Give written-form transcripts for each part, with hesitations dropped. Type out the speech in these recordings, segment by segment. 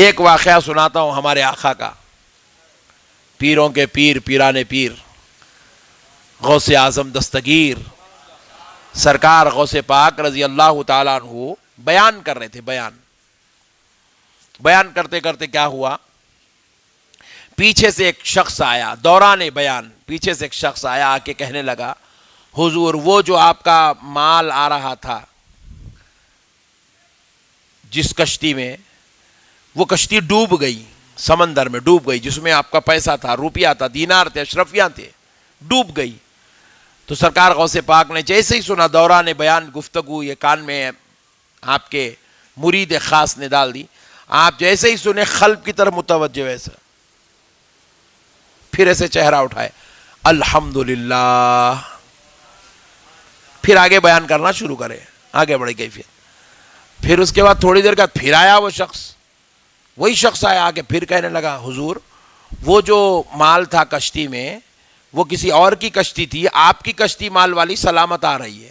ایک واقعہ سناتا ہوں ہمارے آقا کا، پیروں کے پیر، پیران پیر، غوث اعظم دستگیر سرکار غوث پاک رضی اللہ تعالیٰ عنہ بیان کر رہے تھے۔ بیان کرتے کرتے کیا ہوا، پیچھے سے ایک شخص آیا، دوران بیان پیچھے سے ایک شخص آیا، آ کے کہنے لگا حضور وہ جو آپ کا مال آ رہا تھا جس کشتی میں، وہ کشتی ڈوب گئی، سمندر میں ڈوب گئی، جس میں آپ کا پیسہ تھا، روپیہ تھا، دینار تھے، اشرفیاں تھے، ڈوب گئی۔ تو سرکار غوث پاک نے جیسے ہی سنا، دوران بیان گفتگو یہ کان میں آپ کے مرید خاص نے ڈال دی، آپ جیسے ہی سنے قلب کی طرف متوجہ، ویسا پھر ایسے چہرہ اٹھائے، الحمدللہ، پھر آگے بیان کرنا شروع کرے، آگے بڑھے کیفیت۔ پھر اس کے بعد تھوڑی دیر بعد پھر آیا وہ شخص، وہی شخص آیا، آگے پھر کہنے لگا حضور وہ جو مال تھا کشتی میں، وہ کسی اور کی کشتی تھی، آپ کی کشتی مال والی سلامت آ رہی ہے۔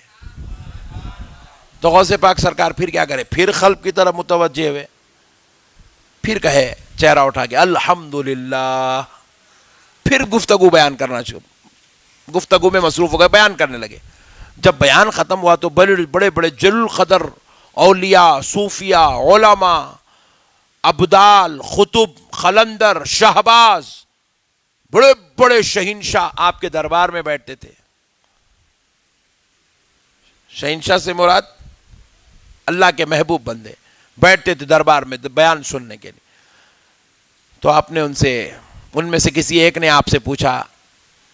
تو غوث پاک سرکار پھر کیا کرے، پھر قلب کی طرف متوجہ ہوئے، پھر کہے چہرہ اٹھا کے الحمدللہ، پھر گفتگو بیان کرنا شروع، گفتگو میں مصروف ہو گئے، بیان کرنے لگے۔ جب بیان ختم ہوا تو بڑے بڑے جلیل القدر اولیاء، صوفیاء، علماء، ابدال، خطب، خلندر، شہباز، بڑے بڑے شہنشاہ آپ کے دربار میں بیٹھتے تھے۔ شہنشاہ سے مراد اللہ کے محبوب بندے بیٹھتے تھے دربار میں بیان سننے کے لیے۔ تو آپ نے ان میں سے کسی ایک نے آپ سے پوچھا،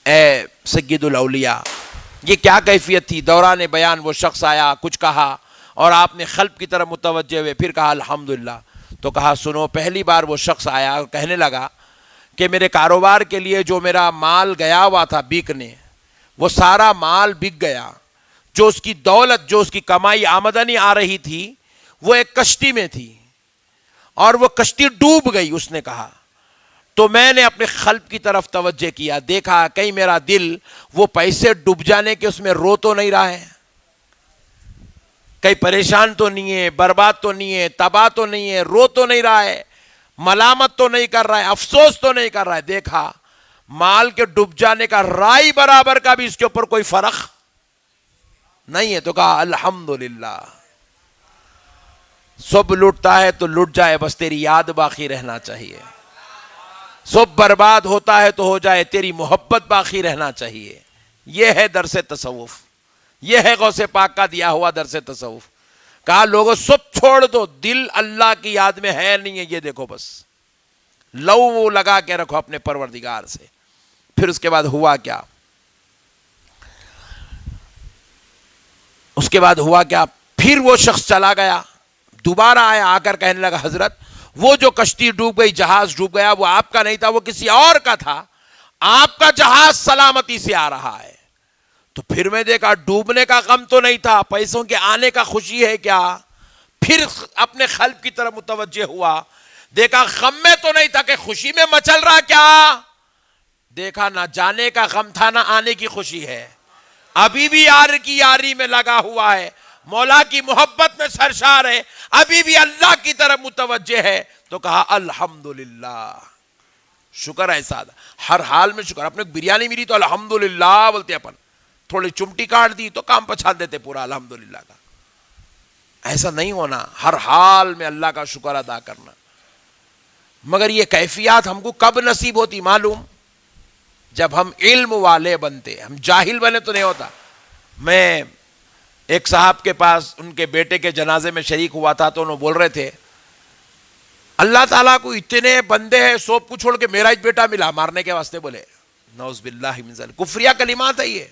اے سید الاولیاء، یہ کیا کیفیت تھی؟ دوران بیان وہ شخص آیا، کچھ کہا، اور آپ نے قلب کی طرف متوجہ ہوئے، پھر کہا الحمدللہ۔ تو کہا سنو، پہلی بار وہ شخص آیا اور کہنے لگا کہ میرے کاروبار کے لیے جو میرا مال گیا ہوا تھا بیکنے، وہ سارا مال بک گیا، جو اس کی دولت، جو اس کی کمائی آمدنی آ رہی تھی، وہ ایک کشتی میں تھی، اور وہ کشتی ڈوب گئی۔ اس نے کہا تو میں نے اپنے قلب کی طرف توجہ کیا، دیکھا کہیں میرا دل وہ پیسے ڈوب جانے کے اس میں رو تو نہیں رہا ہے، کہیں پریشان تو نہیں ہے، برباد تو نہیں ہے، تباہ تو نہیں ہے، رو تو نہیں رہا ہے، ملامت تو نہیں کر رہا ہے، افسوس تو نہیں کر رہا ہے۔ دیکھا مال کے ڈوب جانے کا رائی برابر کا بھی اس کے اوپر کوئی فرق نہیں ہے۔ تو کہا الحمدللہ، سب لٹتا ہے تو لٹ جائے، بس تیری یاد باقی رہنا چاہیے، سب برباد ہوتا ہے تو ہو جائے، تیری محبت باقی رہنا چاہیے۔ یہ ہے درس تصوف، یہ ہے غوث پاک کا دیا ہوا درس تصوف۔ کہا لوگوں سب چھوڑ دو، دل اللہ کی یاد میں ہے نہیں ہے، یہ دیکھو بس لو لگا کے رکھو اپنے پروردگار سے۔ پھر اس کے بعد ہوا کیا، پھر وہ شخص چلا گیا، دوبارہ آیا، آ کر کہنے لگا حضرت وہ جو کشتی ڈوب گئی، جہاز ڈوب گیا، وہ آپ کا نہیں تھا، وہ کسی اور کا تھا، آپ کا جہاز سلامتی سے آ رہا ہے۔ تو پھر میں دیکھا ڈوبنے کا غم تو نہیں تھا، پیسوں کے آنے کا خوشی ہے کیا؟ پھر اپنے قلب کی طرف متوجہ ہوا، دیکھا غم میں تو نہیں تھا کہ خوشی میں مچل رہا کیا؟ دیکھا نہ جانے کا غم تھا، نہ آنے کی خوشی ہے، ابھی بھی یار کی یاری میں لگا ہوا ہے، مولا کی محبت میں سرشار ہے، ابھی بھی اللہ کی طرف متوجہ ہے۔ تو کہا الحمدللہ، شکر ہے سادہ، ہر حال میں شکر۔ اپنے بریانی ملی تو الحمدللہ بولتے، اپن تھوڑی چمٹی کاٹ دی تو کام پچھا دیتے پورا الحمدللہ کا۔ ایسا نہیں ہونا، ہر حال میں اللہ کا شکر ادا کرنا۔ مگر یہ کیفیات ہم کو کب نصیب ہوتی معلوم؟ جب ہم علم والے بنتے، ہم جاہل بنے تو نہیں ہوتا۔ میں ایک صاحب کے پاس ان کے بیٹے کے جنازے میں شریک ہوا تھا، تو انہوں بول رہے تھے اللہ تعالیٰ کو اتنے بندے ہیں، سب کو چھوڑ کے میرا ایک بیٹا ملا مارنے کے واسطے، بولے نعوذ باللہ من ذالک، کفریہ کلمات ہے یہ۔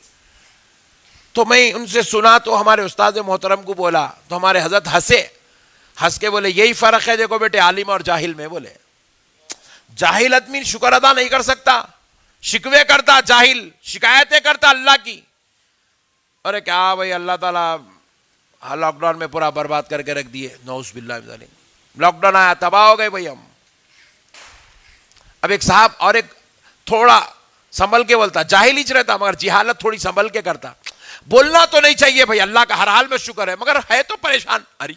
تو میں ان سے سنا تو ہمارے استاد محترم کو بولا، تو ہمارے حضرت ہنس کے بولے یہی فرق ہے دیکھو بیٹے عالم اور جاہل میں۔ بولے جاہل آدمی شکر ادا نہیں کر سکتا، شکوے کرتا، جاہل شکایتیں کرتا اللہ کی۔ ارے کیا بھائی اللہ تعالیٰ لاک ڈاؤن میں پورا برباد کر کے رکھ دیے، نعوذ باللہ من ذالک، لاک ڈاؤن آیا تباہ ہو گئے بھائی ہم۔ اب ایک صاحب اور ایک تھوڑا سنبھل کے بولتا، جاہل ہی رہتا مگر جہالت تھوڑی سنبھل کے کرتا، بولنا تو نہیں چاہیے بھائی اللہ کا ہر حال میں شکر ہے، مگر ہے تو پریشان۔ ارے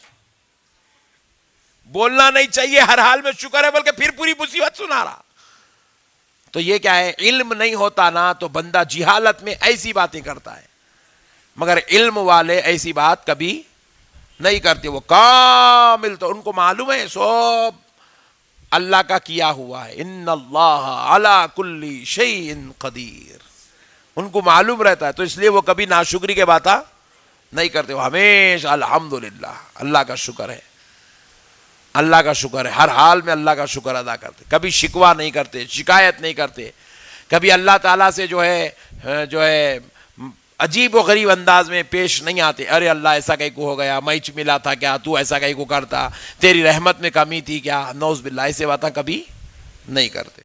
بولنا نہیں چاہیے ہر حال میں شکر ہے، بلکہ پھر پوری مصیبت سنا رہا. تو یہ کیا ہے؟ علم نہیں ہوتا نا تو بندہ جہالت میں ایسی باتیں کرتا ہے، مگر علم والے ایسی بات کبھی نہیں کرتے. وہ کامل، تو ان کو معلوم ہے سب اللہ کا کیا ہوا ہے. ان اللہ علی کل شیء قدیر، ان کو معلوم رہتا ہے، تو اس لیے وہ کبھی ناشکری کے باتیں نہیں کرتے. وہ ہمیشہ الحمدللہ، اللہ کا شکر ہے، اللہ کا شکر ہے، ہر حال میں اللہ کا شکر ادا کرتے. کبھی شکوہ نہیں کرتے، شکایت نہیں کرتے. کبھی اللہ تعالیٰ سے جو ہے عجیب و غریب انداز میں پیش نہیں آتے. ارے اللہ ایسا کہیں کو ہو گیا، میں ملا تھا کیا، تو ایسا کہیں کو کرتا، تیری رحمت میں کمی تھی کیا، نعوذ باللہ، ایسے باتیں کبھی نہیں کرتے.